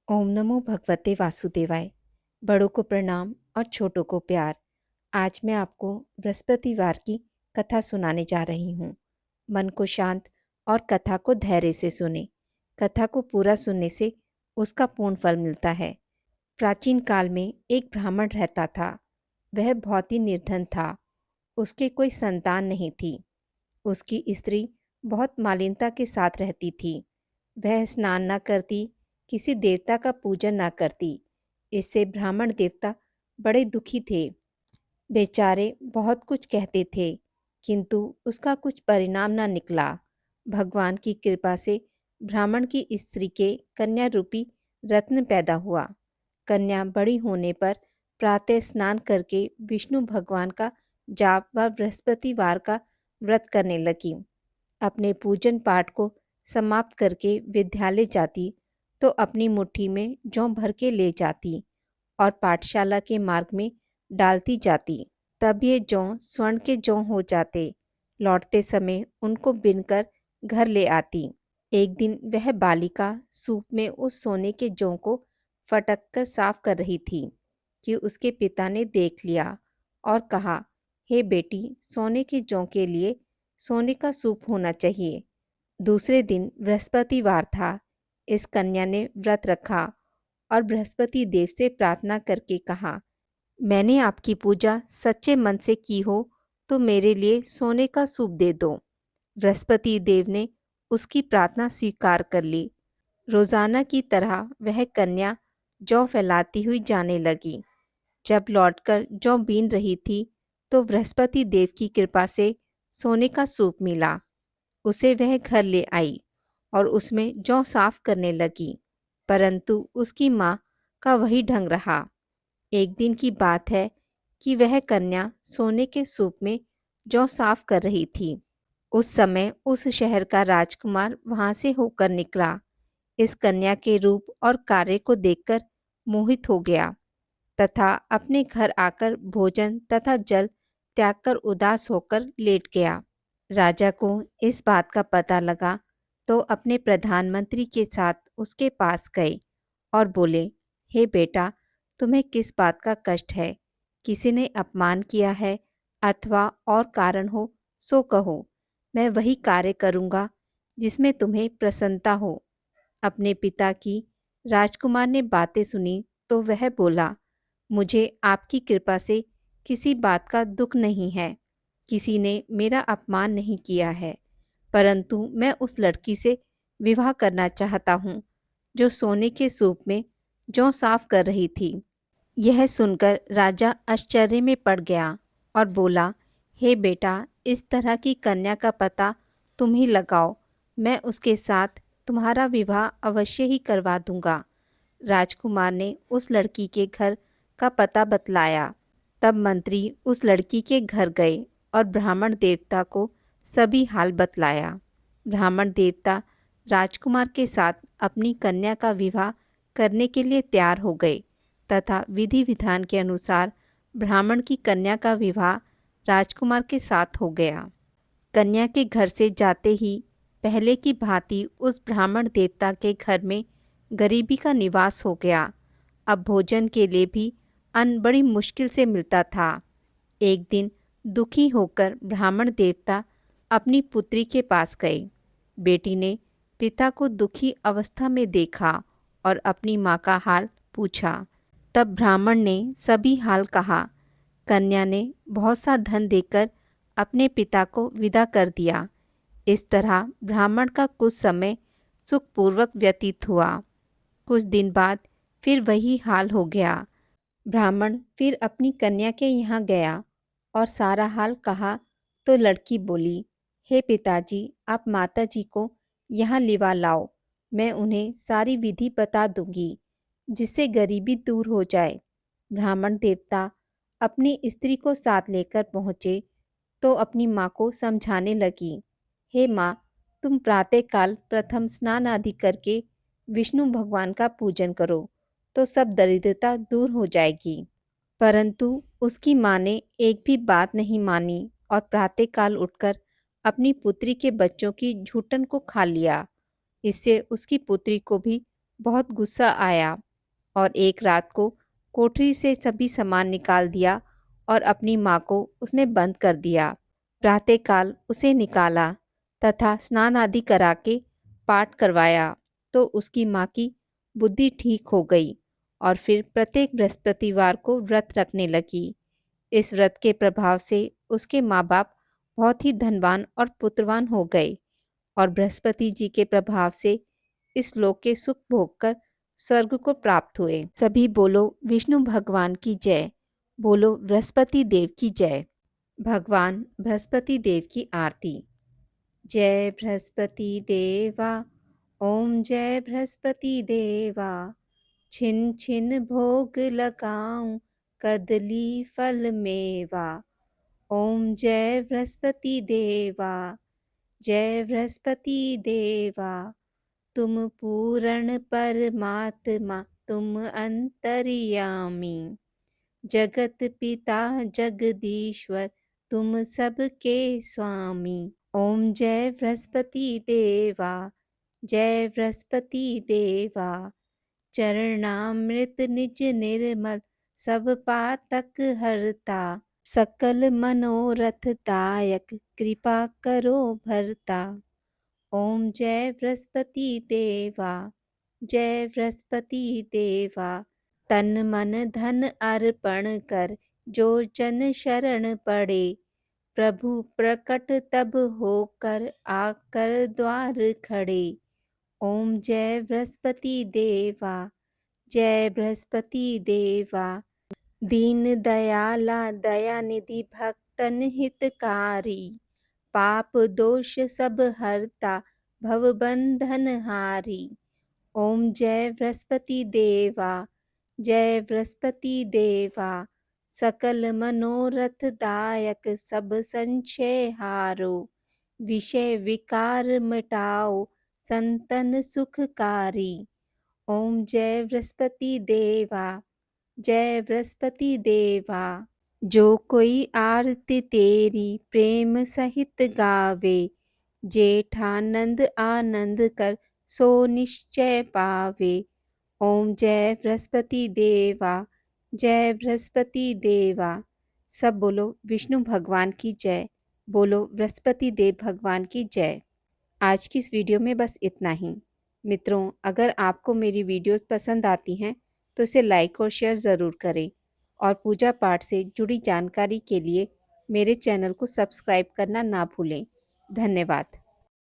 ओम नमो भगवते वासुदेवाय। बड़ों को प्रणाम और छोटों को प्यार। आज मैं आपको बृहस्पतिवार की कथा सुनाने जा रही हूँ। मन को शांत और कथा को धैर्य से सुने। कथा को पूरा सुनने से उसका पूर्ण फल मिलता है। प्राचीन काल में एक ब्राह्मण रहता था। वह बहुत ही निर्धन था। उसके कोई संतान नहीं थी। उसकी स्त्री बहुत मालिनता के साथ रहती थी। वह स्नान न करती, किसी देवता का पूजन न करती। इससे ब्राह्मण देवता बड़े दुखी थे। बेचारे बहुत कुछ कहते थे, किंतु उसका कुछ परिणाम न निकला। भगवान की कृपा से ब्राह्मण की स्त्री के कन्या रूपी रत्न पैदा हुआ। कन्या बड़ी होने पर प्रातः स्नान करके विष्णु भगवान का जाप व बृहस्पतिवार का व्रत करने लगी। अपने पूजन पाठ को समाप्त करके विद्यालय जाती तो अपनी मुट्ठी में जौ भर के ले जाती और पाठशाला के मार्ग में डालती जाती। तब ये जौ स्वर्ण के जौ हो जाते। लौटते समय उनको बिनकर घर ले आती। एक दिन वह बालिका सूप में उस सोने के जौ को फटक कर साफ कर रही थी कि उसके पिता ने देख लिया और कहा, हे बेटी, सोने के जौ के लिए सोने का सूप होना चाहिए। दूसरे दिन बृहस्पतिवार था। इस कन्या ने व्रत रखा और बृहस्पति देव से प्रार्थना करके कहा, मैंने आपकी पूजा सच्चे मन से की हो तो मेरे लिए सोने का सूप दे दो। बृहस्पति देव ने उसकी प्रार्थना स्वीकार कर ली। रोजाना की तरह वह कन्या जौ फैलाती हुई जाने लगी। जब लौटकर जौ बीन रही थी तो बृहस्पति देव की कृपा से सोने का सूप मिला। उसे वह घर ले आई और उसमें जौ साफ करने लगी, परंतु उसकी माँ का वही ढंग रहा। एक दिन की बात है कि वह कन्या सोने के सूप में जौ साफ कर रही थी। उस समय उस शहर का राजकुमार वहां से होकर निकला। इस कन्या के रूप और कार्य को देखकर मोहित हो गया तथा अपने घर आकर भोजन तथा जल त्याग कर उदास होकर लेट गया। राजा को इस बात का पता लगा तो अपने प्रधानमंत्री के साथ उसके पास गए और बोले, हे बेटा, तुम्हें किस बात का कष्ट है? किसी ने अपमान किया है अथवा और कारण हो सो कहो। मैं वही कार्य करूँगा जिसमें तुम्हें प्रसन्नता हो। अपने पिता की राजकुमार ने बातें सुनी तो वह बोला, मुझे आपकी कृपा से किसी बात का दुख नहीं है। किसी ने मेरा अपमान नहीं किया है, परंतु मैं उस लड़की से विवाह करना चाहता हूँ जो सोने के सूप में जौ साफ कर रही थी। यह सुनकर राजा आश्चर्य में पड़ गया और बोला, हे बेटा, इस तरह की कन्या का पता तुम ही लगाओ। मैं उसके साथ तुम्हारा विवाह अवश्य ही करवा दूंगा। राजकुमार ने उस लड़की के घर का पता बतलाया। तब मंत्री उस लड़की के घर गए और ब्राह्मण देवता को सभी हाल बतलाया। ब्राह्मण देवता राजकुमार के साथ अपनी कन्या का विवाह करने के लिए तैयार हो गए तथा विधि विधान के अनुसार ब्राह्मण की कन्या का विवाह राजकुमार के साथ हो गया। कन्या के घर से जाते ही पहले की भांति उस ब्राह्मण देवता के घर में गरीबी का निवास हो गया। अब भोजन के लिए भी अन्न बड़ी मुश्किल से मिलता था। एक दिन दुखी होकर ब्राह्मण देवता अपनी पुत्री के पास गए। बेटी ने पिता को दुखी अवस्था में देखा और अपनी माँ का हाल पूछा। तब ब्राह्मण ने सभी हाल कहा। कन्या ने बहुत सा धन देकर अपने पिता को विदा कर दिया। इस तरह ब्राह्मण का कुछ समय सुखपूर्वक व्यतीत हुआ। कुछ दिन बाद फिर वही हाल हो गया। ब्राह्मण फिर अपनी कन्या के यहाँ गया और सारा हाल कहा तो लड़की बोली, हे पिताजी, आप माताजी को यहाँ लिवा लाओ। मैं उन्हें सारी विधि बता दूंगी जिससे गरीबी दूर हो जाए। ब्राह्मण देवता अपनी स्त्री को साथ लेकर पहुँचे तो अपनी माँ को समझाने लगी, हे माँ, तुम प्रातःकाल प्रथम स्नान आदि करके विष्णु भगवान का पूजन करो तो सब दरिद्रता दूर हो जाएगी। परंतु उसकी माँ ने एक भी बात नहीं मानी और प्रातःकाल उठकर अपनी पुत्री के बच्चों की झूठन को खा लिया। इससे उसकी पुत्री को भी बहुत गुस्सा आया और एक रात को कोठरी से सभी सामान निकाल दिया और अपनी माँ को उसने बंद कर दिया। प्रातःकाल उसे निकाला तथा स्नान आदि करा के पाठ करवाया तो उसकी माँ की बुद्धि ठीक हो गई और फिर प्रत्येक बृहस्पतिवार को व्रत रखने लगी। इस व्रत के प्रभाव से उसके माँ बाप बहुत ही धनवान और पुत्रवान हो गए और बृहस्पति जी के प्रभाव से इस लोक के सुख भोग कर स्वर्ग को प्राप्त हुए। सभी बोलो विष्णु भगवान की जय, बोलो बृहस्पति देव की जय। भगवान बृहस्पति देव की आरती। जय बृहस्पति देवा, ओम जय बृहस्पति देवा, छिन छिन भोग लगाऊं कदली फल मेवा। ओम जय बृहस्पति देवा, जय बृहस्पति देवा, तुम पूर्ण परमात्मा तुम अंतर्यामी, जगत पिता जगदीश्वर तुम सबके स्वामी। ओम जय बृहस्पति देवा, जय बृहस्पति देवा, चरणामृत निज निर्मल सब पातक हरता, सकल मनोरथ दायक कृपा करो भरता। ओम जय बृहस्पति देवा, जय बृहस्पति देवा, तन मन धन अर्पण कर जो जन शरण पड़े, प्रभु प्रकट तब होकर आकर द्वार खड़े। ओम जय बृहस्पति देवा, जय बृहस्पति देवा, दीन दयाला दयानिधि भक्तन हितकारी, पाप दोष सब हरता भव बंधन हारी। ओम जय बृहस्पति देवा, जय बृहस्पति देवा, सकल मनोरथ दायक सब संशय हारो, विषय विकार मिटाओ संतन सुखकारी। ओम जय बृहस्पति देवा, जय बृहस्पति देवा, जो कोई आरती तेरी प्रेम सहित गावे, जेठानंद आनंद कर सो निश्चय पावे। ओम जय बृहस्पति देवा, जय बृहस्पति देवा। सब बोलो विष्णु भगवान की जय, बोलो बृहस्पति देव भगवान की जय। आज की इस वीडियो में बस इतना ही। मित्रों, अगर आपको मेरी वीडियोस पसंद आती हैं तो इसे लाइक और शेयर ज़रूर करें और पूजा पाठ से जुड़ी जानकारी के लिए मेरे चैनल को सब्सक्राइब करना ना भूलें। धन्यवाद।